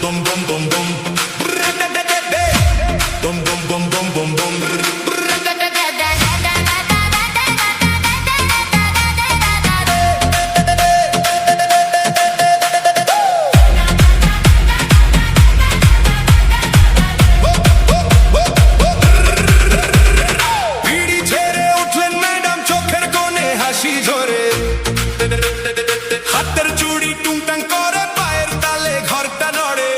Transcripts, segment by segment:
bum bum bum bum. Bum bum bum bum bum bum. বিড়ি ঝেড়ে উঠলেন madam, চোখের কোণে হাসি ঝরে, হাতের চুড়ি টুংটাং করে, পায়ের তালে ঘরটা নড়ে,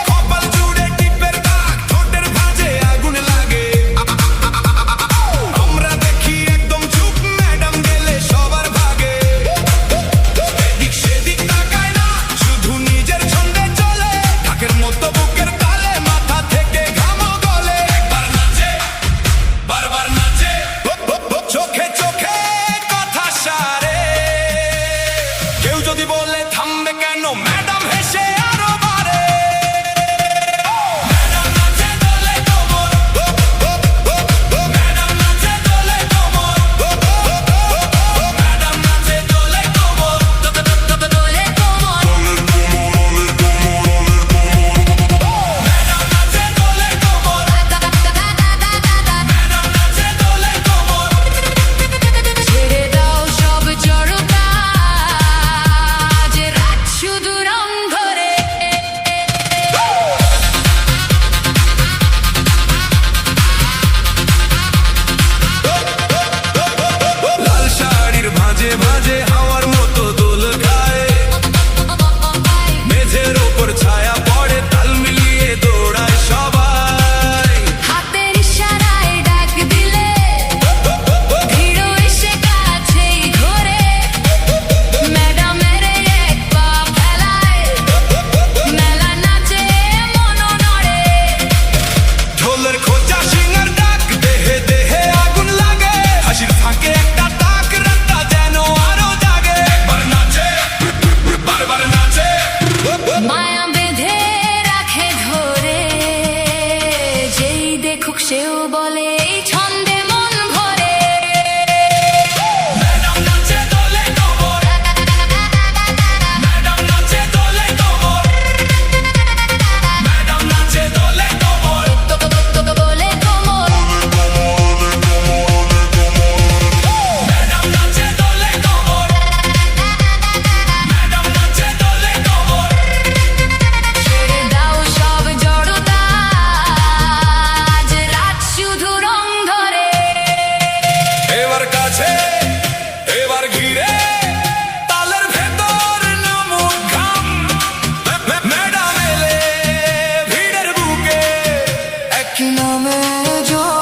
কপাল জুড়ে টিপের দাগ, ঠোঁটের ভাঁজে আগুন লাগে। আমরা দেখি একদম চুপ, ম্যাডাম গেলে সবার ভাগে। এদিক সেদিক তাকায় না, শুধু নিজের ছন্দে চলে, ঢাকের মতো বুকের তালে, মাথা থেকে ঘামও গলে। একবার নাচে, বারবার নাচে, চোখে চোখে কথা সারে। কেউ যদি বলে থামবে কেন, ম্যাডাম হেসে আরো বাড়ে। ম্যাডাম নাচে দোলে কোমর, ম্যাডাম নাচে দোলে কোমর, ম্যাডাম নাচে দোলে কোমর, দোলে কোমর, ম্যাডাম নাচে দোলে কোমর, ম্যাডাম নাচে দোলে কোমর। ছেড়ে দাও সব জড়তা, আজ রাত শুধু রং ধরে। লাল শাড়ির ভাঁজে ভাঁজে হাওয়ার মতো দোল খায়, মেঝের ওপর ছায়া পড়ে, তাল মিলিয়ে দৌড়ায় সবাই। হাতের ইশারায় ডাক দিলে ভিড় এসে কাছেই ঘোরে। ম্যাডামের এক পা ফেলায়, মেলা নাচে মনও নড়ে। ঢোলের খোঁচা শিঙার ডাক, দেহে দেহে আগুন লাগে, হাসির ফাঁকে একটা তাক, রাতটা যেন আরো জাগে। একবার নাচে, বারবার নাচে, মায়া বেঁধে রাখে ধরে, যেই দেখুক সেও বলে এই ছন্দে মন ভরে। ম্যাডাম নাচে দোলে কোমর, ম্যাডাম নাচে দোলে কোমর, ম্যাডাম নাচে দোলে কোমর। বলে কোমর, ম্যাডাম নাচে দোলে কোমর, ম্যাডাম নাচে দোলে কোমর। ছেড়ে দাও সব জড়তা, আজ রাত শুধু রং ধরে। এবার কাছে, এবার ঘিরে, তালের ভেতর নামুক ঘাম। ম্যাডাম এলে ভিড়ের বুকে, এক নামে জয়।